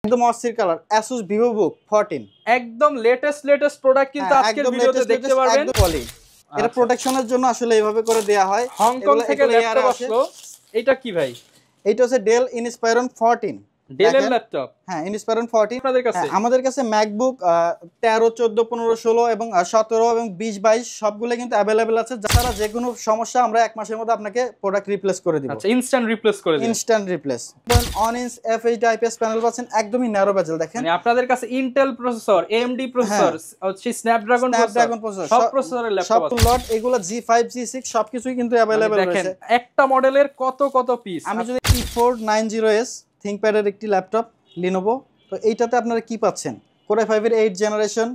একদম অস্থির colour Asus VivoBook 14 একদম লেটেস্ট প্রোডাক্ট কিন্তু আজকের ভিডিওতে দেখতে পারবেন। এটা প্রোটেকশনের জন্য আসলে এইভাবে করে দেয়া হয়। হংকং থেকে ল্যাপটপ আসলো। এটা কি ভাই? এটা হচ্ছে Dell Inspiron 14 ডেল এর ল্যাপটপ। হ্যাঁ, Inspiron 14 আপনাদের কাছে। আমাদের কাছে MacBook 13 14 15 16 এবং 17 এবং 20 22 সবগুলো কিন্তু अवेलेबल আছে। যারা যে কোনো সমস্যা আমরা এক মাসের মধ্যে আপনাকে প্রোডাক্ট রিপ্লেস করে দিব। আচ্ছা, ইনস্ট্যান্ট রিপ্লেস করে দিবেন। Instant replace. 1 inch FHD IPS panel পাচ্ছেন, একদমই ন্যারো বেজেল দেখেন। মানে আপনাদের কাছে ইন্টেল প্রসেসর, AMD প্রসেসর, হচ্ছে স্ন্যাপড্রাগন প্রসেসর, সব প্রসেসরের ল্যাপটপ আছে। সব লট এগুলো G5 G6 সবকিছুই কিন্তু अवेलेबल রয়েছে। দেখেন একটা মডেলের কত পিস। আমি যদি T490S ThinkPad এর একটি ল্যাপটপ Lenovo, তো এইটাতে আপনারা কি পাচ্ছেন? Core i5 এর 8 জেনারেশন,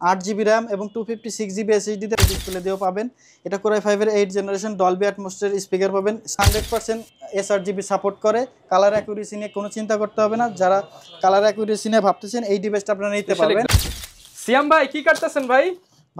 8GB RAM এবং 256GB SSD তে ডিসপ্লে দিয়েও পাবেন। এটা Core i5 এর 8 জেনারেশন Dolby Atmos এর স্পিকার পাবেন। 100% sRGB সাপোর্ট করে। কালার অ্যাকুরেসি নিয়ে কোনো চিন্তা করতে হবে না। যারা কালার অ্যাকুরেসি নিয়ে ভাবতেছেন এই ডিভাইসটা আপনারা নিতে পারবেন। সিয়াম ভাই কি করতেছেন ভাই?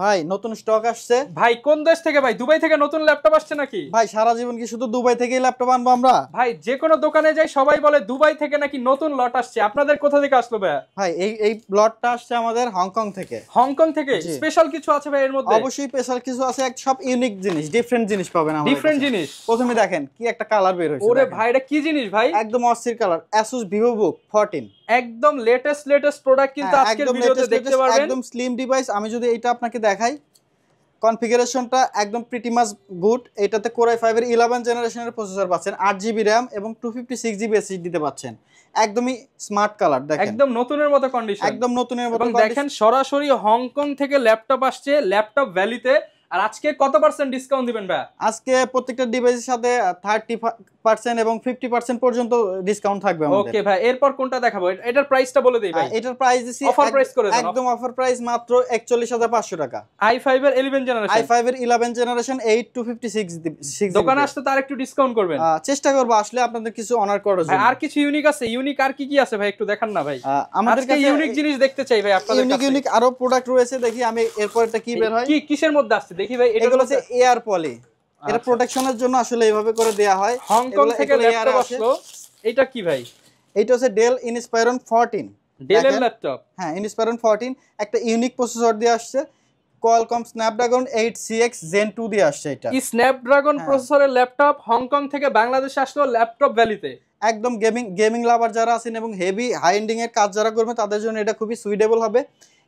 ভাই নতুন স্টক আসছে। ভাই কোন দেশ থেকে ভাই? দুবাই থেকে নতুন ল্যাপটপ আসছে নাকি? ভাই সারা জীবন কি শুধু দুবাই থেকেই ল্যাপটপ আনবো আমরা? ভাই যে কোনো দোকানে যাই সবাই বলে দুবাই থেকে নাকি নতুন লট আসছে। আপনাদের কোথা থেকে আসলো ভাই? ভাই এই লটটা আসছে আমাদের হংকং থেকে। হংকং থেকে? স্পেশাল কিছু আছে ভাই এর মধ্যে? অবশ্যই স্পেশাল কিছু আছে, সব ইউনিক জিনিস, ডিফারেন্ট জিনিস পাবেন আমাদের। ডিফারেন্ট জিনিস। প্রথমে দেখেন কি একটা কালার বের হইছে। ওরে ভাই এটা কি জিনিস ভাই? একদম অস্থির কালার Asus VivoBook 14 একদম লেটেস্ট প্রোডাক্ট কিন্তু আজকের ভিডিওতে দেখতে পারবেন। একদম স্লিম ডিভাইস। আমি যদি এটা আপনাকে দেখাই, কনফিগারেশনটা একদম প্রিটি মাচ গুড। এটাতে Core i5 এর 11 জেনারেশনের প্রসেসর পাচ্ছেন, 8GB RAM এবং 256GB SSD তে পাচ্ছেন। একদমই স্মার্ট কালার দেখেন, একদম নতুনের মতো কন্ডিশন। একদম নতুনের মতো কন্ডিশন। দেখেন সরাসরি হংকং থেকে ল্যাপটপ আসছে ল্যাপটপ ভ্যালিতে। আর আজকে কত % ডিসকাউন্ট দিবেন ভাই? আজকে প্রত্যেকটা ডিভাইসের সাথে 30% এবং 50% পর্যন্ত ডিসকাউন্ট থাকবে আমাদের। ওকে ভাই, এরপর কোনটা দেখাবো? এটার প্রাইসটা বলে দেই ভাই। এটার প্রাইস দিছি অফার প্রাইস করে দেন। একদম অফার প্রাইস মাত্র 41500 টাকা। i5 এর 11 জেনারেশন। i5 এর 11 জেনারেশন 8 256 দোকানে আসতে তার একটু ডিসকাউন্ট করবেন। চেষ্টা করব আসলে আপনাদের কিছু অনার করার জন্য। আর কিছু ইউনিক আছে? ইউনিক আর কি আছে ভাই একটু দেখান না ভাই। আমাদের কাছে ইউনিক জিনিস দেখতে চাই ভাই আপনাদের কাছে। ইউনিক আরো প্রোডাক্ট রয়েছে, দেখি আমি এরপর এটা কি বের হয়। কি কিসের মধ্যে আসছে দেখি ভাই। এগুলো হচ্ছে এয়ার পলি। এটা প্রোটেকশনের জন্য আসলে এইভাবে করে দেয়া হয়। হংকং থেকে ল্যাপটপ আসলো। এটা কি ভাই? এটা হচ্ছে Dell Inspiron 14 ডেল এর ল্যাপটপ। হ্যাঁ, Inspiron 14 একটা ইউনিক প্রসেসর দিয়ে আসছে। Qualcomm Snapdragon 8CX Gen 2 দিয়ে আসছে। এটা এই স্ন্যাপড্রাগন প্রসেসরের ল্যাপটপ হংকং থেকে বাংলাদেশে আসলো ল্যাপটপ ভ্যালিতে। একদম গেমিং লাভার যারা আছেন এবং হেভি হাই এন্ডিং এর কাজ যারা করবেন তাদের জন্য এটা খুবই সুইটেবল হবে।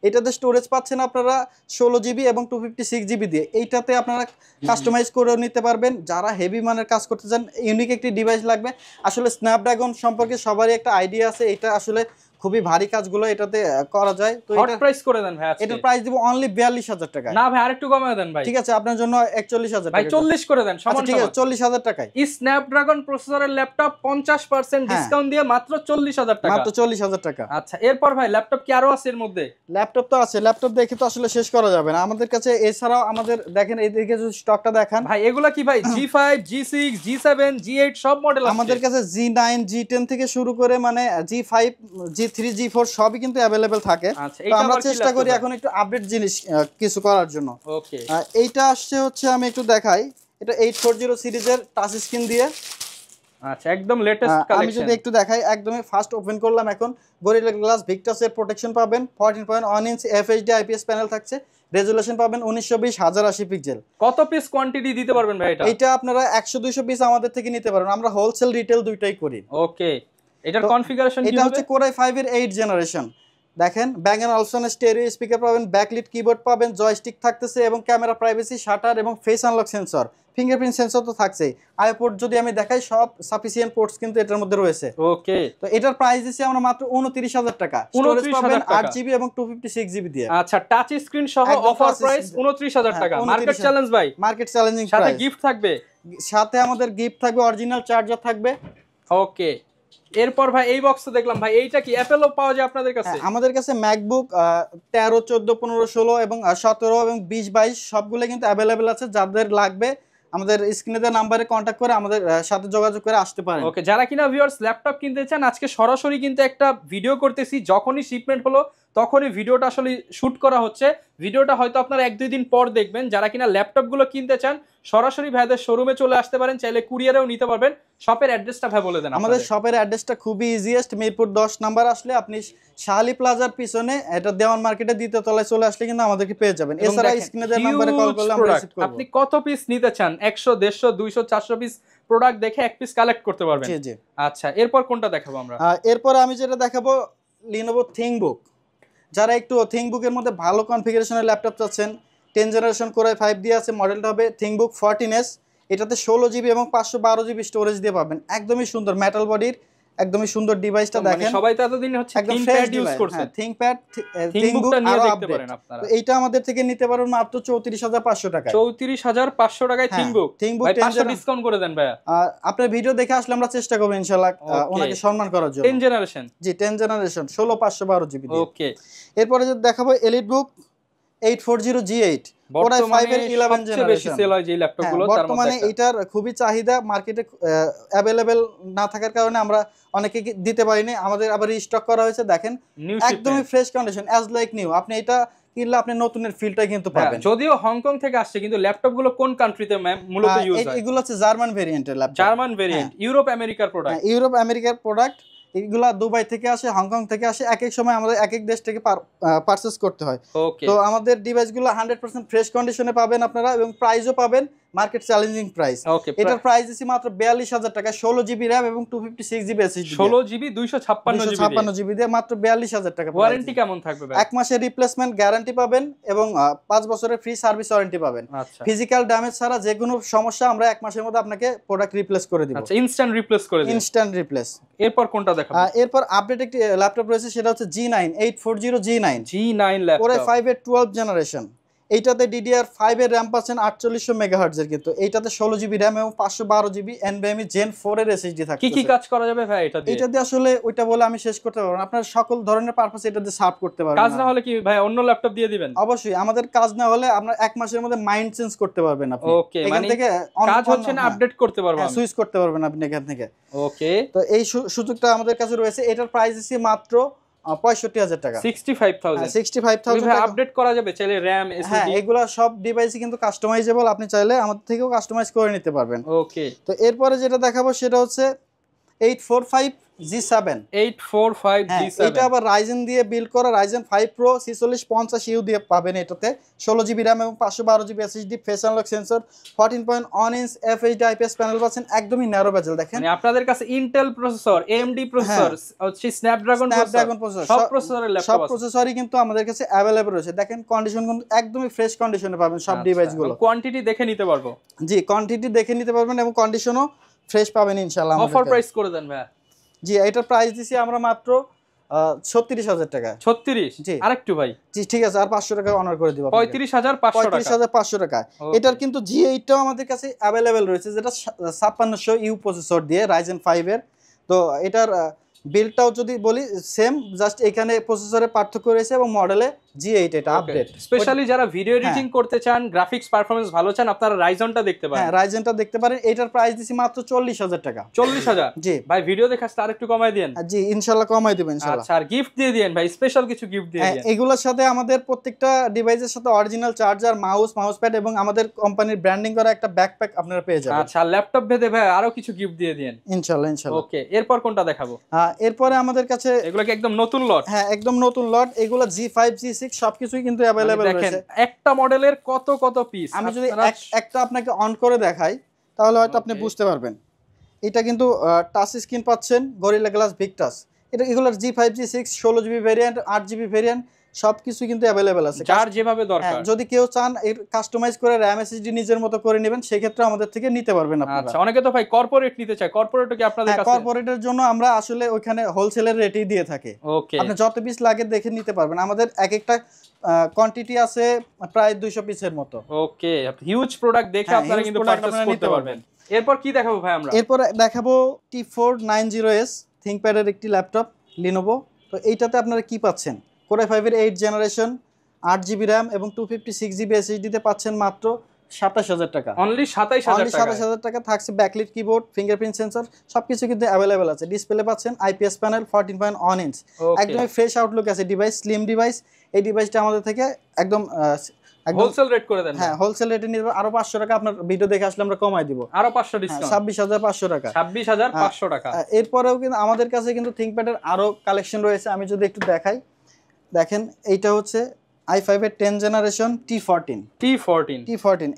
এটাতে স্টোরেজ পাচ্ছেন আপনারা 16GB এবং 256GB দিয়ে। এইটাতে আপনারা কাস্টমাইজ করে নিতে পারবেন। যারা হেভি মানের কাজ করতে চান, ইউনিক একটি ডিভাইস লাগবে। আসলে স্ন্যাপড্রাগন সম্পর্কে সবারই একটা আইডিয়া আছে, এটা আসলে খুবই ভারী কাজগুলো এটাতে করা যায়। তো হট প্রাইস করে দেন ভাই আজকে। এটার প্রাইস দিব অনলি 42000 টাকা। না ভাই আরেকটু কমায় দেন ভাই। ঠিক আছে, আপনার জন্য 41000 টাকা। ভাই 40 করে দেন সমান। ঠিক আছে, 40000 টাকায় এই স্ন্যাপড্রাগন প্রসেসরের ল্যাপটপ 50% ডিসকাউন্ট দিয়ে মাত্র 40000 টাকা। মাত্র 40000 টাকা। আচ্ছা, এরপর ভাই ল্যাপটপ কি আরো আছে এর মধ্যে? ল্যাপটপ তো আছে, ল্যাপটপ দেখে তো আসলে শেষ করা যাবে না আমাদের কাছে। এছাড়াও আমাদের দেখেন এইদিকে যদি স্টকটা দেখান ভাই, এগুলা কি ভাই G5 G6 G7 G8 সব মডেল আছে আমাদের কাছে। G9 G10 থেকে শুরু করে মানে G5 G3 G4 সবই কিন্তু अवेलेबल থাকে। আচ্ছা, তো আমরা চেষ্টা করি এখন একটু আপডেট জিনিস কিছু করার জন্য। ওকে, এইটা আসছে হচ্ছে আমি একটু দেখাই। এটা 840 সিরিজের টাচ স্ক্রিন দিয়ে। আচ্ছা, একদম লেটেস্ট কালেকশন। আমি যদি একটু দেখাই, একদমই ফার্স্ট ওপেন করলাম এখন। গরিলা গ্লাস ভিক্টাস এর প্রোটেকশন পাবেন। 14.1 ইঞ্চ FHD IPS প্যানেল থাকছে। রেজোলিউশন পাবেন 1920 1080 পিক্সেল। কত পিস কোয়ান্টিটি দিতে পারবেন ভাই এটা? এটা আপনারা 100-200 পিস আমাদের থেকে নিতে পারবেন। আমরা হোলসেল রিটেল দুইটাই করি। ওকে, এটার কনফিগারেশন কি হবে? এটা হচ্ছে Core i5 এর 8 জেনারেশন। দেখেন Bang & Olufsen স্টেরিও স্পিকার পাবেন, ব্যাকলিট কিবোর্ড পাবেন, জয়স্টিক থাকতেছে এবং ক্যামেরা প্রাইভেসি, শাটার এবং face unlock sensor, fingerprint sensor তো থাকছেই। আই পোর্ট যদি আমি দেখাই, সব সাফিসিয়েন্ট পোর্টস কিন্তু এটার মধ্যে রয়েছে। ওকে, তো এটার প্রাইস দিছি আমরা মাত্র 29000 টাকা। স্টোরেজ পাবেন 8GB এবং 256GB দিয়ে। আচ্ছা, টাচ স্ক্রিন সহ অফার প্রাইস 29000 টাকা। মার্কেট চ্যালেঞ্জ ভাই। Market challenging price. সাথে গিফট থাকবে। সাথে আমাদের গিফট থাকবে, অরিজিনাল চার্জার থাকবে। ওকে, এরপর ভাই এই বক্সটা দেখলাম ভাই, এইটা কি অ্যাপেলও পাওয়া যায় আপনাদের কাছে? আমাদের কাছে MacBook 13 14 15 16 এবং 17 এবং 20 22 সবগুলো কিন্তু अवेलेबल আছে। যাদের লাগবে আমাদের স্ক্রিনে দেওয়া নম্বরে কন্টাক্ট করে আমাদের সাথে যোগাযোগ করে আসতে পারেন। ওকে, যারা কিনা ভিউয়ার্স ল্যাপটপ কিনতে চান, আজকে সরাসরি কিন্তু একটা ভিডিও করতেছি। যখনই শিপমেন্ট হলো তখনই ভিডিওটা আসলে শুট করা হচ্ছে। ভিডিওটা হয়তো আপনারা 1-2 দিন পর দেখবেন। যারা কিনা ল্যাপটপগুলো কিনতে চান সরাসরি ভাইদের শোরুমে চলে আসতে পারেন, চাইলে কুরিয়ারেও নিতে পারবেন। শপের অ্যাড্রেসটা ভাই বলে দেন। আমাদের শপের অ্যাড্রেসটা খুবই ইজিয়েস্ট, মিরপুর 10 নাম্বার আসলে আপনি শাহালি প্লাজার পিছনে এটা দেওয়ান মার্কেটের দ্বিতীয় তলায় চলে আসলে কিন্তু আমাদেরকে পেয়ে যাবেন। এছাড়া স্ক্রিনে দেওয়া নম্বরে কল করলে আমরা রিসিভ করব। আপনি কত পিস নিতে চান 100 150 200 400 পিস প্রোডাক্ট দেখে এক পিস কালেক্ট করতে পারবেন। জি জি। আচ্ছা, এরপর কোনটা দেখাবো আমরা? এরপর আমি যেটা দেখাবো Lenovo ThinkBook। যারা একটু ThinkBook-এর মধ্যে ভালো কনফিগারেশনের ল্যাপটপ চাচ্ছেন, 10 জেনারেশন Core i5 দিয়ে আছে, মডেলটা হবে ThinkBook 14s। এটাতে 16 জিবি এবং 512 জিবি স্টোরেজ দিয়ে পাবেন। একদমই সুন্দর মেটাল বডির, একদমই সুন্দর ডিভাইসটা দেখেন। সবাই তো এতদিন হচ্ছে ThinkPad ইউজ করছে। ThinkPad ThinkBook আরো দেখতে আপডেট। পারেন আপনারা। তো এইটা আমাদের থেকে নিতে পারবেন মাত্র 34500 টাকায়। 34500 টাকায় ThinkBook। ভাই 500 ডিসকাউন্ট করে দেন ভাইয়া। আপনার ভিডিও দেখে আসলে আমরা চেষ্টা করব ইনশাআল্লাহ ওনাকে সম্মান করার জন্য। 10 জেনারেশন। জি 10 জেনারেশন 16512 জিবি দিয়ে। ওকে। এরপরে যে দেখাবো EliteBook 840G8 Core i5 এর 11 জেনারেশন। বেশি সেল হয় যে ল্যাপটপগুলো, তার মধ্যে বর্তমানে এটার খুবই চাহিদা, মার্কেটে अवेलेबल না থাকার কারণে আমরা অনেকে দিতে পারিনি, আমাদের আবার রিস্টক করা হয়েছে। দেখেন একদমই fresh condition, as like new. আপনি এটা কিনলে আপনি নতুনের ফিলটা কিন্তু পাবেন। যদিও হংকং থেকে আসছে, কিন্তু ল্যাপটপগুলো কোন কান্ট্রিতে মূলত ইউজ হয়? এগুলো হচ্ছে জার্মান ভেরিয়েন্টের ল্যাপটপ। জার্মান ভেরিয়েন্ট, ইউরোপ আমেরিকার প্রোডাক্ট। ইউরোপ আমেরিকার প্রোডাক্ট। এগুলা দুবাই থেকে আসে, হংকং থেকে আসে, এক এক সময় আমাদের এক এক দেশ থেকে পারচেজ করতে হয়। তো আমাদের ডিভাইসগুলো 100% ফ্রেশ কন্ডিশনে পাবেন আপনারা, এবং প্রাইসও পাবেন মার্কেট চ্যালেঞ্জিং প্রাইস। এটার প্রাইস দিছি মাত্র 42000 টাকা, 16 জিবি RAM এবং 256 জিবি SSD। 16 জিবি 256 জিবি দিয়ে মাত্র 42000 টাকা। ওয়ারেন্টি কেমন থাকবে ভাই? 1 মাসের রিপ্লেসমেন্ট গ্যারান্টি পাবেন এবং 5 বছরের ফ্রি সার্ভিস ওয়ারেন্টি পাবেন। ফিজিক্যাল ড্যামেজ ছাড়া যে কোনো সমস্যা আমরা 1 মাসের মধ্যে আপনাকে প্রোডাক্ট রিপ্লেস করে দিব। আচ্ছা, ইনস্ট্যান্ট রিপ্লেস করে দিবেন। Instant replace. এরপর কোনটা দেখাবো? এরপর আপডেট একটি ল্যাপটপ রয়েছে, সেটা হচ্ছে G9 840G9 laptop Core i5 এর 12 জেনারেশন। এইটাতে DDR5 এর RAM পাচ্ছেন 4800 মেগাহার্টজ এর, কিন্তু এইটাতে 16 জিবি RAM এবং 512 জিবি NVMe Gen 4 এর SSD থাকছে। কি কাজ করা যাবে ভাই এটা দিয়ে? এটা দিয়ে আসলে ওইটা বলে আমি শেষ করতে পারবো না। আপনার সকল ধরনের পারপাস এটা দিয়ে সার্ভ করতে পারবেন। কাজ না হলে কি ভাই অন্য ল্যাপটপ দিয়ে দিবেন? অবশ্যই, আমাদের কাজ না হলে আপনার 1 মাসের মধ্যে মাইন্ড চেঞ্জ করতে পারবেন আপনি। ওকে, মানে থেকে কাজ হচ্ছে না, আপডেট করতে পারবেন, সুইচ করতে পারবেন আপনি এখান থেকে। ওকে, তো এই সুযোগটা আমাদের কাছে রয়েছে। এটার প্রাইস আছে মাত্র 65000 টাকা। 65000 টাকা আপডেট করা যাবে চাইলে RAM SSD। হ্যাঁ, এগুলা সব ডিভাইসই কিন্তু কাস্টমাইজেবল, আপনি চাইলে আমাদের থেকেও কাস্টমাইজ করে নিতে পারবেন। ওকে। তো এরপরে যেটা দেখাবো সেটা হচ্ছে 845G7। এটা আবার Ryzen দিয়ে বিল্ড করা, Ryzen 5 Pro 4650U দিয়ে পাবেন। এটাতে 16 জিবি RAM এবং 512 GB SSD, face unlock sensor, 14.1 inch FHD IPS panel পাচ্ছেন, একদমই ন্যারো বেজেল। দেখেন মানে আপনাদের কাছে Intel processor, AMD processor, Snapdragon processor, সব প্রসেসরের ল্যাপটপ আছে। সব প্রসেসরই কিন্তু আমাদের কাছে अवेलेबल রয়েছে। দেখেন কন্ডিশন কিন্তু একদমই ফ্রেশ কন্ডিশনে পাবেন সব ডিভাইসগুলো। কোয়ান্টিটি দেখে নিতে পারবো। জি, কোয়ান্টিটি দেখে নিতে পারবেন এবং কন্ডিশনও ফ্রেশ পাবেন ইনশাআল্লাহ। অফার প্রাইস করে দেন ভাই। জি, এটার প্রাইস দিছি আমরা মাত্র 36000 টাকা। 36? জি আরেকটু ভাই। জি ঠিক আছে, আর 500 টাকা অনার করে দিব। 35500 টাকা। এটার কিন্তু G8 টাও আমাদের কাছে अवेलेबल রয়েছে, যেটা 5600U প্রসেসর দিয়ে Ryzen 5 এর। তো এটার বিল্ডটাও যদি বলি সেম, জাস্ট এখানে প্রসেসরের পার্থক্য রয়েছে এবং মডেলে G8 এটা আপডেট। স্পেশালি যারা ভিডিও এডিটিং করতে চান, গ্রাফিক্স পারফরম্যান্স ভালো চান, আপনারা রাইজনটা দেখতে পারেন। হ্যাঁ, রাইজনটা দেখতে পারেন। এটার প্রাইস দিছি মাত্র 40000 টাকা। 40000? জি ভাই, ভিডিও দেখে আসলে আরেকটু কমাই দেন। জি ইনশাআল্লাহ কমাই দেব ইনশাআল্লাহ। আচ্ছা, আর গিফট দিয়ে দেন ভাই, স্পেশাল কিছু গিফট দিয়ে দেন। এগুলোর সাথে আমাদের প্রত্যেকটা ডিভাইসের সাথে অরিজিনাল চার্জার, মাউস প্যাড এবং আমাদের কোম্পানির ব্র্যান্ডিং করা একটা ব্যাকপ্যাক আপনারা পেয়ে যাবেন। আচ্ছা, ল্যাপটপ ভেদে ভাই আরো কিছু গিফট দিয়ে দেন ইনশাআল্লাহ। ওকে, এরপর কোনটা দেখাবো? এরপরে আমাদের কাছে এগুলো কি একদম নতুন লট? হ্যাঁ, একদম নতুন লট। এগুলো G5 G6 সবকিছুই কিন্তু अवेलेबल রয়েছে। একটা মডেলের কত পিস? আমি যদি একটা আপনাকে অন করে দেখাই তাহলে হয়তো আপনি বুঝতে পারবেন। এটা কিন্তু টাচ স্ক্রিন পাচ্ছেন, গরিলা গ্লাস ভিক্টাস। এগুলোর G5 G6 16 GB variant, 8 GB variant সবকিছু কিন্তু अवेलेबल আছে, যার যেভাবে দরকার। যদি কেউ চান এর কাস্টমাইজ করে RAM SSD নিজের মতো করে নেবেন, সেই ক্ষেত্রে আমাদের থেকে নিতে পারবেন আপনারা। আচ্ছা, অনেকে তো ভাই কর্পোরেট নিতে চায়, কর্পোরেটও কি আপনাদের কাছে? কর্পোরেটের জন্য আমরা আসলে ওখানে হোলসেলের রেটেই দিয়ে থাকি। ওকে, আপনি যত পিস লাগে দেখে নিতে পারবেন। আমাদের এক একটা কোয়ান্টিটি আছে প্রায় 200 পিসের মতো। ওকে, হিউজ প্রোডাক্ট দেখে আপনারা কিন্তু পারচেজ করতে পারবেন। এরপর কি দেখাবো ভাই আমরা? এরপর দেখাবো T490S ThinkPad এর একটি ল্যাপটপ Lenovo। তো এইটাতে আপনারা কি পাচ্ছেন? Core i5 এর 8 জেনারেশন, 8 জিবি RAM এবং 256 জিবি SSD তে পাচ্ছেন মাত্র 27000 টাকা। অনলি 27000 টাকা। 27000 টাকা থাকছে ব্যাকলিট কিবোর্ড, ফিঙ্গারপ্রিন্ট সেন্সর সবকিছু কিন্তু অ্যাভেলেবেল আছে। ডিসপ্লে পাচ্ছেন আইপিএস প্যানেল 14.1 ইঞ্চ, একদমই ফ্রেশ আউটলুক আছে ডিভাইস, স্লিম ডিভাইস। এই ডিভাইসটা আমাদের থেকে একদম হোলসেল রেট করে দেন। হ্যাঁ, হোলসেল রেটে নিতে আরো 500 টাকা আপনার ভিডিও দেখে আসলে আমরা কমাই দিব, আরো 500 ডিসকাউন্ট, 26500 টাকা। 26500 টাকা। এরপরেও কিন্তু আমাদের কাছে কিন্তু থিংকপ্যাডের আরো কালেকশন রয়েছে, আমি যদি একটু দেখাই। দেখেন এইটা হচ্ছে i5 এর 10 জেনারেশন T14।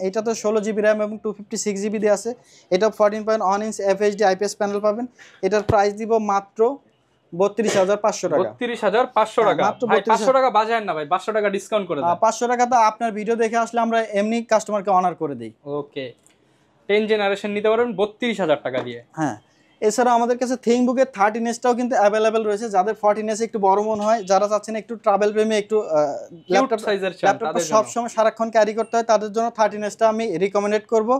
এইটা তো 16GB RAM এবং 256GB দিয়ে আছে। এটা 14.1 ইঞ্চ FHD IPS প্যানেল পাবেন। এটার প্রাইস দিব মাত্র 32500 টাকা। 32500 টাকা। ভাই 500 টাকা বাজায় না ভাই, 500 টাকা ডিসকাউন্ট করে দেন। 500 টাকা তো আপনার ভিডিও দেখে আসলে আমরা এমনি কাস্টমারকে অনার করে দেই। ওকে, 10 জেনারেশন নিতে পারবেন 32000 টাকা দিয়ে। হ্যাঁ, এছাড়া আমাদের কাছে থিংকবুকের 13s-টাও কিন্তু অ্যাভেলেবেল রয়েছে। যাদের 14s একটু বড় মনে হয়, যারা চাচ্ছেন একটু ট্রাভেল প্রেমী, একটু ল্যাপটপটা সবসময় সারাক্ষণ ক্যারি করতে হয়, তাদের জন্য 13s-টা আমি রিকমেন্ড করব।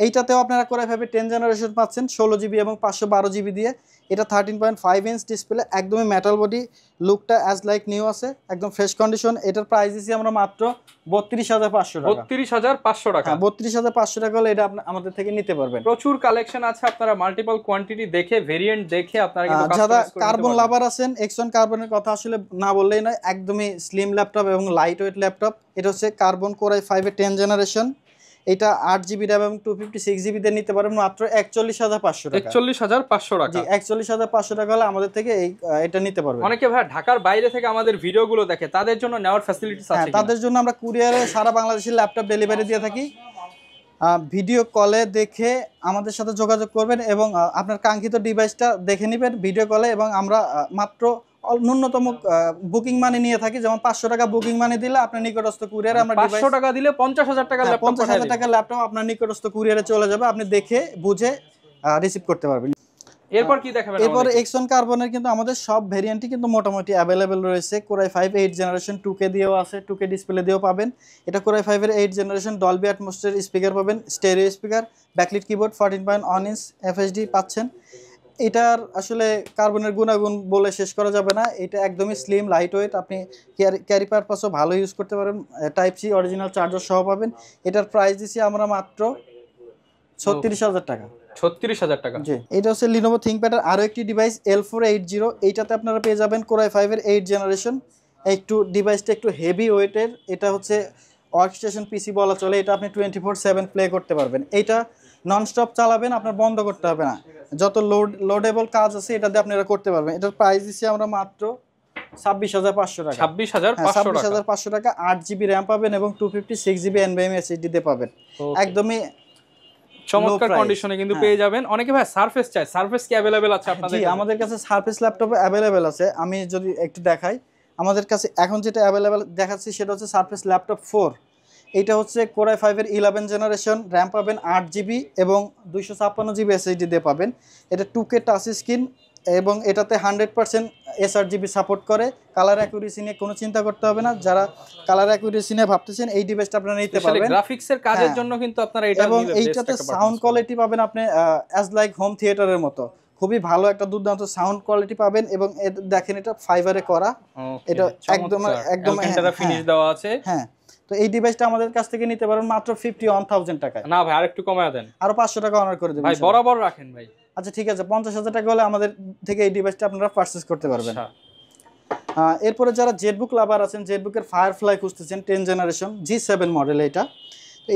এইটাতেও আপনারা Core i5 10 জেনারেশন পাচ্ছেন 16GB এবং 512GB দিয়ে। এটা 13.5 ইঞ্চ ডিসপ্লে, একদমই মেটাল বডি, লুকটা অ্যাজ লাইক নিউ আছে, একদম ফ্রেশ কন্ডিশন। এটার প্রাইস দিচ্ছি আমরা মাত্র 32500 টাকা। 32500 টাকা। 32500 টাকা হলে এটা আমাদের থেকে নিতে পারবেন। প্রচুর কালেকশন আছে, আপনারা মাল্টিপল কোয়ান্টিটি দেখে, ভেরিয়েন্ট দেখে আপনারা কিন্তু যারা কার্বন লাভার আছেন, এক্সন কার্বনের কথা আসলে না বললেই নয়, একদমই স্লিম ল্যাপটপ এবং লাইট ওয়েট ল্যাপটপ। এটা হচ্ছে কার্বন Core i5 এর 10 জেনারেশন। এটা 8GB RAM এবং 256GB দিয়ে নিতে পারবেন মাত্র 41500 টাকা। 41500 টাকা। জি, 41500 টাকা হলে আমাদের থেকে এটা নিতে পারবেন। অনেকে ভাই ঢাকার বাইরে থেকে আমাদের ভিডিওগুলো দেখে, তাদের জন্য নেওয়ার ফ্যাসিলিটিস আছে হ্যাঁ, তাদের জন্য আমরা কুরিয়ারে সারা বাংলাদেশের ল্যাপটপ ডেলিভারি দিয়ে থাকি। ভিডিও কলে দেখে আমাদের সাথে যোগাযোগ করবেন এবং আপনার কাঙ্ক্ষিত ডিভাইসটা দেখে নেবেন ভিডিও কলে, এবং আমরা মাত্র ন্যূনতম বুকিং মানি নিয়ে থাকি। যেমন 500 টাকা বুকিং মানি দিলে আপনার নিকটস্থ কুরিয়ারে আমরা 500 টাকা দিলে 50000 টাকা ল্যাপটপ 50000 টাকা ল্যাপটপ আপনার নিকটস্থ কুরিয়ারে চলে যাবে, আপনি দেখে বুঝে রিসিভ করতে পারবেন। এরপর কি দেখাবেন? এরপর এক্সন কার্বনের কিন্তু আমাদের সব ভেরিয়েন্টই কিন্তু মোটামুটি অ্যাভেলেবেল রয়েছে। Core i5 8 জেনারেশন 2K দিয়েও আছে, 2K ডিসপ্লে দিয়েও পাবেন। এটা Core i5 এর 8 জেনারেশন ডলবি অ্যাটমসফিয়ার স্পিকার পাবেন, stereo speaker, backlit keyboard, 14.1 inch FHD পাচ্ছেন। এটার আসলে কার্বনের গুণাগুণ বলে শেষ করা যাবে না। এটা একদমই স্লিম, লাইট ওয়েট, আপনি ক্যারি পারপাসও ভালো ইউজ করতে পারেন। টাইপ সি অরিজিনাল চার্জার সহ পাবেন। এটার প্রাইস দিচ্ছি আমরা মাত্র 36000 টাকা। 36000 টাকা। জি, এটা হচ্ছে Lenovo ThinkPad-এর আরো একটি ডিভাইস L480। এইটাতে আপনারা পেয়ে যাবেন Core i5 এর 8 জেনারেশন। একটু ডিভাইসটা একটু হেভি ওয়েটের। এটা হচ্ছে ওয়ার্কস্টেশন পিসি বলা চলে। এটা আপনি 24/7 প্লে করতে পারবেন। এইটা ননস্টপ চালাবেন, আপনার বন্ধ করতে হবে না। যত লোডেবল কাজ আছে এটা দিয়ে আপনারা করতে পারবেন। এটার প্রাইস দিচ্ছি আমরা মাত্র 26500 টাকা। 26500 টাকা। 8GB RAM পাবেন এবং 256GB NVMe SSD দিয়ে পাবেন। একদমই চমৎকার কন্ডিশনে কিন্তু পেয়ে যাবেন। অনেকে ভাই সারফেস চায়, সারফেস কি अवेलेबल আছে আপনাদের? জি, আমাদের কাছে সারফেস ল্যাপটপ अवेलेबल আছে। আমি যদি একটু দেখাই, আমাদের কাছে এখন যেটা अवेलेबल দেখাচ্ছি সেটা হচ্ছে সারফেস ল্যাপটপ 4। এটা হচ্ছে Core i5 এর 11 জেনারেশন, RAM পাবেন 8GB এবং 256GB SSD দিয়ে পাবেন। এটা 2K টাচ স্ক্রিন এবং এটাতে 100% sRGB সাপোর্ট করে। কালার অ্যাকুরেসি নিয়ে কোনো চিন্তা করতে হবে না। যারা কালার অ্যাকুরেসি নিয়ে ভাবতেছেন, এই ডিভাইসটা আপনারা নিতে পারবেন। গ্রাফিক্সের কাজের জন্য কিন্তু আপনারা এটা এবং এইটাতে সাউন্ড কোয়ালিটি পাবেন আপনি অ্যাজ লাইক হোম থিয়েটারের মতো। খুবই ভালো একটা দুর্দান্ত সাউন্ড কোয়ালিটি পাবেন এবং দেখেন এটা ফাইবারে করা। এটা একদম ফিনিশ দেওয়া আছে। হ্যাঁ, তো এই ডিভাইসটা আমাদের কাছ থেকে নিতে পারেন মাত্র 51000 টাকায়। না ভাই, আরেকটু কমায় দেন, আরো 500 টাকা অনার করে দেবেন ভাই, বরাবর রাখেন ভাই। আচ্ছা ঠিক আছে, 50000 টাকা হলে আমাদের থেকে এই ডিভাইসটা আপনারা পারচেজ করতে পারবেন। এরপরে যারা জেটবুক লাভার আছেন, জেটবুকের ফায়ারফ্লাই খুঁজতেছেন 10 জেনারেশন G7 মডেল।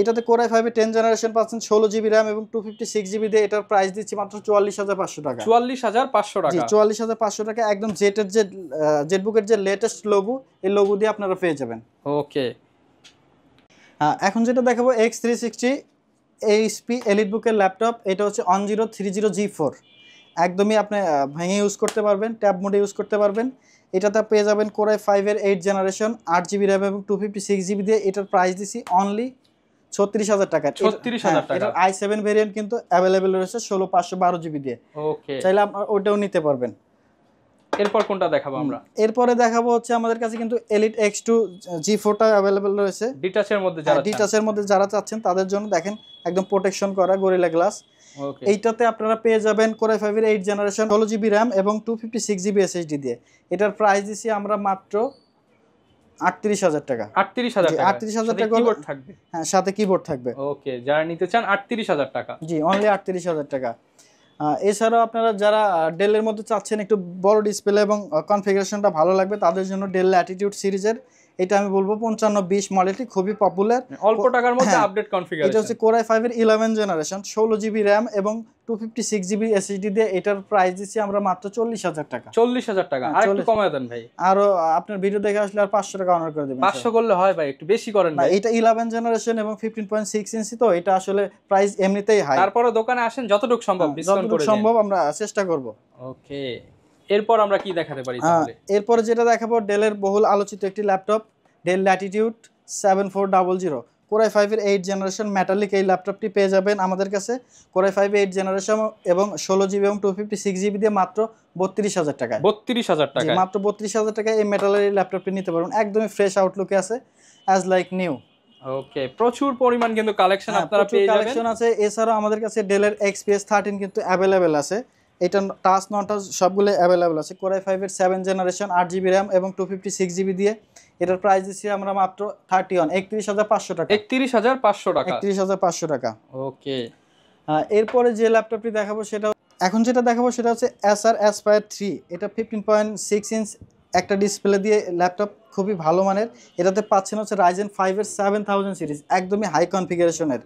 এটাতে Core i5 এর 10 জেনারেশন পাচ্ছেন 16GB RAM এবং 256GB দিয়ে। এটার প্রাইস দিচ্ছি মাত্র 44500 টাকা। 44500 টাকা। জি, 44500 টাকা। একদম জেটবুকের যে লেটেস্ট লোগো, এই লোগো দিয়ে আপনারা পেয়ে যাবেন। ওকে, এখন যেটা দেখাবো X360 HP এলিটবুকের ল্যাপটপ। এটা হচ্ছে OnZero 30G4। একদমই আপনি ভেঙে ইউজ করতে পারবেন, ট্যাব মোডে ইউজ করতে পারবেন। এটাতে পেয়ে যাবেন Core i5 এর 8 জেনারেশন, 8GB RAM এবং 256GB দিয়ে। এটার প্রাইস দিছি অনলি 36000 টাকা। 36000 টাকা। এটার i7 ভেরিয়েন্ট কিন্তু अवेलेबल রয়েছে 16512GB দিয়ে। ওকে, চাইলে আপনারা ওটাও নিতে পারবেন। এরপর কোনটা দেখাবো আমরা? এরপরে দেখাবো হচ্ছে আমাদের কাছে কিন্তু Elite X2 G4টা अवेलेबल রয়েছে। ডিটাচের মধ্যে যারা চাচ্ছেন তাদের জন্য দেখেন একদম প্রোটেকশন করা গরিলা গ্লাস। ওকে, এইটাতে আপনারা পেয়ে যাবেন Core i5 এর 8 জেনারেশন, 16GB RAM এবং 256GB SSD দিয়ে। এটার প্রাইস দিছি আমরা মাত্র 38,000 টাকা। 38,000 টাকা, 38,000 টাকা কিবোর্ড থাকবে। হ্যাঁ, সাথে কিবোর্ড থাকবে। ওকে, যারা নিতে চান 38,000 টাকা। জি, অনলি 38,000 টাকা। এছাড়াও আপনারা যারা ডেলের মধ্যে চাচ্ছেন একটু বড় ডিসপ্লে এবং কনফিগারেশনটা ভালো লাগবে, তাদের জন্য ডেল ল্যাটিটিউড সিরিজের এটা আমি বলবো 5520 মডেলটি খুবই পপুলার, অল্প টাকার মধ্যে হ্যাঁ, আপডেট এটা কনফিগারেশন। হচ্ছে Core i5 এর 11 জেনারেশন, 16 জিবি র্যাম এবং 256 জিবি এসএসডি দিয়ে। এটার প্রাইস দিচ্ছি আমরা মাত্র 40,000 টাকা। 40,000 টাকা, আর একটু কমায় দেন ভাই। আরো আপনার ভিডিও দেখে আসলে আর 500 টাকা অনার করে দেবেন। 500 করলে হয় ভাই, একটু বেশি করেন না, ভাই। এটা 11 জেনারেশন এবং 15.6 ইঞ্চি, তো এটা আসলে প্রাইস এমনিতেই হাই। তারপরে দোকানে আসেন, যতটুকু সম্ভব ডিসকাউন্ট করে যতটুকু সম্ভব আমরা চেষ্টা করব। ওকে, এরপর আমরা কি দেখাতে পারি তাহলে? এরপরে যেটা দেখাবো ডেলের বহুল আলোচিত একটি laptop, del Latitude 7400। Core i5 এর 8 জেনারেশন মেটালিক এই ল্যাপটপটি পেয়ে যাবেন আমাদের কাছে Core i5 8 জেনারেশন এবং 16 জিবি এবং 256 জিবি দিয়ে মাত্র 32,000 টাকায়। 32,000 টাকা, মাত্র 32,000 টাকায় এই মেটালের এই ল্যাপটপটি নিতে পারবেন, একদমই ফ্রেশ আউটলুকে আছে, অ্যাজ লাইক নিউ। ওকে, প্রচুর পরিমাণ কিন্তু কালেকশন আপনারা পেয়ে যাবেন। কালেকশন আছে। এছাড়াও আমাদের কাছে ডেলের XPS 13 কিন্তু अवेलेबल আছে, এটা টাচ নন টাচ সবগুলো अवेलेबल আছে। Core i5 এর 7 জেনারেশন 8 জিবি র্যাম এবং 256 জিবি দিয়ে। এটার প্রাইস দিচ্ছি আমরা মাত্র 31,500 টাকা। 31,500 টাকা। 31,500 টাকা। ওকে, এরপরে যে ল্যাপটপটি দেখাবো সেটা এখন যেটা দেখাবো সেটা হচ্ছে Acer Aspire 3। এটা 15.6 ইঞ্চ একটা ডিসপ্লে দিয়ে ল্যাপটপ, খুবই ভালো মানের। এটাতে পাচ্ছেন হচ্ছে Ryzen 5 এর 7000 সিরিজ, একদমই হাই কনফিগারেশনের।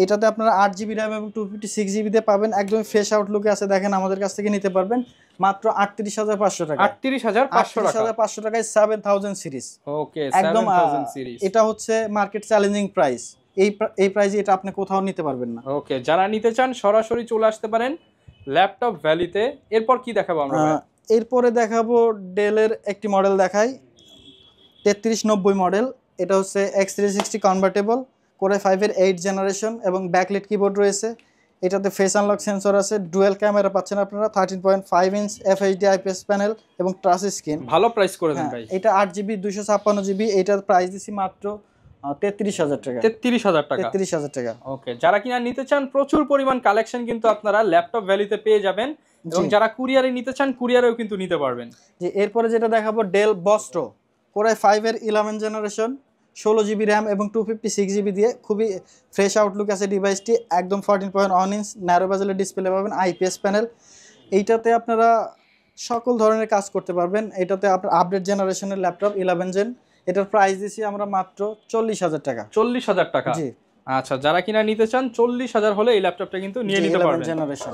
এটাতে আপনারা 8 জিবি র্যাম এবং 256 জিবি দিয়ে পাবেন, একদমই ফ্রেশ আউটলুকে আছে। দেখেন আমাদের কাছ থেকে নিতে পারবেন মাত্র 38,500 টাকা। 38,500 টাকায় 7000 সিরিজ। ওকে, একদম 7000 সিরিজ। এটা হচ্ছে মার্কেট চ্যালেঞ্জিং প্রাইস। এই প্রাইসে এটা আপনি কোথাও নিতে পারবেন না। ওকে, যারা নিতে চান সরাসরি চলে আসতে পারেন ল্যাপটপ ভ্যালিতে। এরপর কি দেখাবো আমরা? এরপরে দেখাবো ডেলের একটি মডেল দেখাই, 3390 মডেল। এটা হচ্ছে X360 কনভার্টেবল, Core i5 এর 8 জেনারেশন এবং ব্যাকলাইট কিবোর্ড রয়েছে। এটাতে ফেস আনলক সেন্সর আছে, ডুয়াল ক্যামেরা পাচ্ছেন আপনারা, 13.5 ইঞ্চ FHD IPS প্যানেল এবং টাচ স্ক্রিন। ভালো প্রাইস করে দেন ভাই। এটা 8 জিবি 256 জিবি। এটার প্রাইস দিছি মাত্র 33,000 টাকা। 33,000 টাকা। 33,000 টাকা। ওকে, যারা কিনা নিতে চান প্রচুর পরিমাণ কালেকশন কিন্তু আপনারা ল্যাপটপ ভ্যালিতে পেয়ে যাবেন, এবং যারা কুরিয়ারে নিতে চান কুরিয়ারেও কিন্তু নিতে পারবেন। যে এরপরে যেটা দেখাবো ডেল বস্ট্রো, Core i5 এর 11 জেনারেশন, 16 জিবি র্যাম এবং 256 জিবি দিয়ে। খুবই ফ্রেশ আউটলুক আছে ডিভাইসটি, একদম 14.1 ইঞ্চ ন্যারো বেজেলের ডিসপ্লে পাবেন, IPS প্যানেল। এইটাতে আপনারা সকল ধরনের কাজ করতে পারবেন। এটাতে আপনার আপডেট জেনারেশনের ল্যাপটপ 11 জেন। এটার প্রাইস দিছি আমরা মাত্র 40,000 টাকা। 40,000 টাকা। জি, আচ্ছা, যারা কিনা নিতে চান 40,000 হলে এই ল্যাপটপটা কিন্তু নিয়ে নিতে পারবেন। জেনারেশন।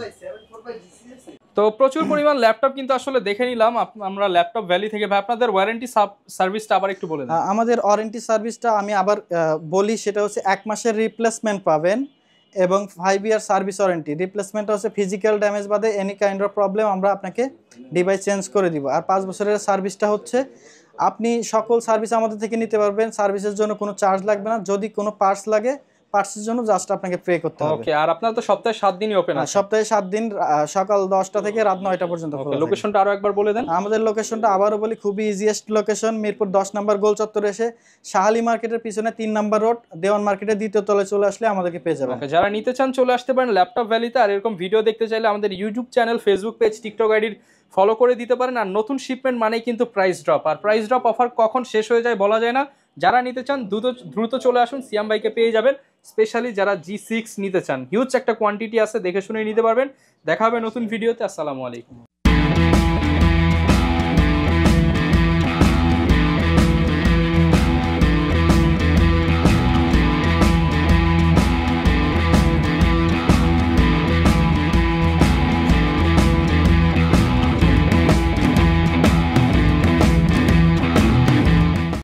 তো প্রচুর পরিমাণ ল্যাপটপ কিন্তু আসলে দেখে নিলাম আমরা ল্যাপটপ ভ্যালি থেকে। ভাই, আপনাদের ওয়ারেন্টি সার্ভিসটা আবার একটু বলে দেন। আমাদের ওয়ারেন্টি সার্ভিসটা আমি আবার বলি, সেটা হচ্ছে 1 মাসের রিপ্লেসমেন্ট পাবেন এবং 5 ইয়ার সার্ভিস ওয়ারেন্টি। রিপ্লেসমেন্টটা হচ্ছে ফিজিক্যাল ড্যামেজ বাদে এনি কাইন্ড অফ প্রবলেম আমরা আপনাকে ডিভাইস চেঞ্জ করে দিব। আর 5 বছরের সার্ভিসটা হচ্ছে আপনি সকল সার্ভিস আমাদের থেকে নিতে পারবেন, সার্ভিসের জন্য কোনো চার্জ লাগবে না। যদি কোনো পার্টস লাগে, পার্টসের জন্য জাস্ট আপনাকে পে করতে হবে। ওকে, আর আপনারা তো সপ্তাহে 7 দিনই ওপেন আছে? সপ্তাহে 7 দিন, সকাল 10টা থেকে রাত 9টা পর্যন্ত খোলা থাকে। লোকেশনটা আরো একবার বলে দেন। আমাদের লোকেশনটা আবারও বলি, খুবই ইজিয়েস্ট লোকেশন, মিরপুর 10 নম্বর গোল চত্বরে এসে শাহালি মার্কেটের পিছনে 3 নম্বর রোড, দেওয়ান মার্কেটের 2য় তলায় চলে আসলে আমাদেরকে পেয়ে যাবেন। যারা নিতে চান চলে আসতে পারেন ল্যাপটপ ভ্যালিতে। আর এরকম ভিডিও দেখতে চাইলে আমাদের YouTube channel, Facebook page, TikTok আইডির ফলো করে দিতে পারেন। আর নতুন শিপমেন্ট মানেই কিন্তু প্রাইস ড্রপ, আর প্রাইস ড্রপ অফার কখন শেষ হয়ে যায় বলা যায় না। যারা নিতে চান দ্রুত চলে আসুন, সিয়াম ভাইকে পেয়ে যাবেন। স্পেশালি যারা G6 নিতে চান, হিউজ একটা কোয়ান্টিটি আছে, দেখে শুনে নিতে পারবেন। দেখা হবে নতুন ভিডিওতে। আসসালামু আলাইকুম।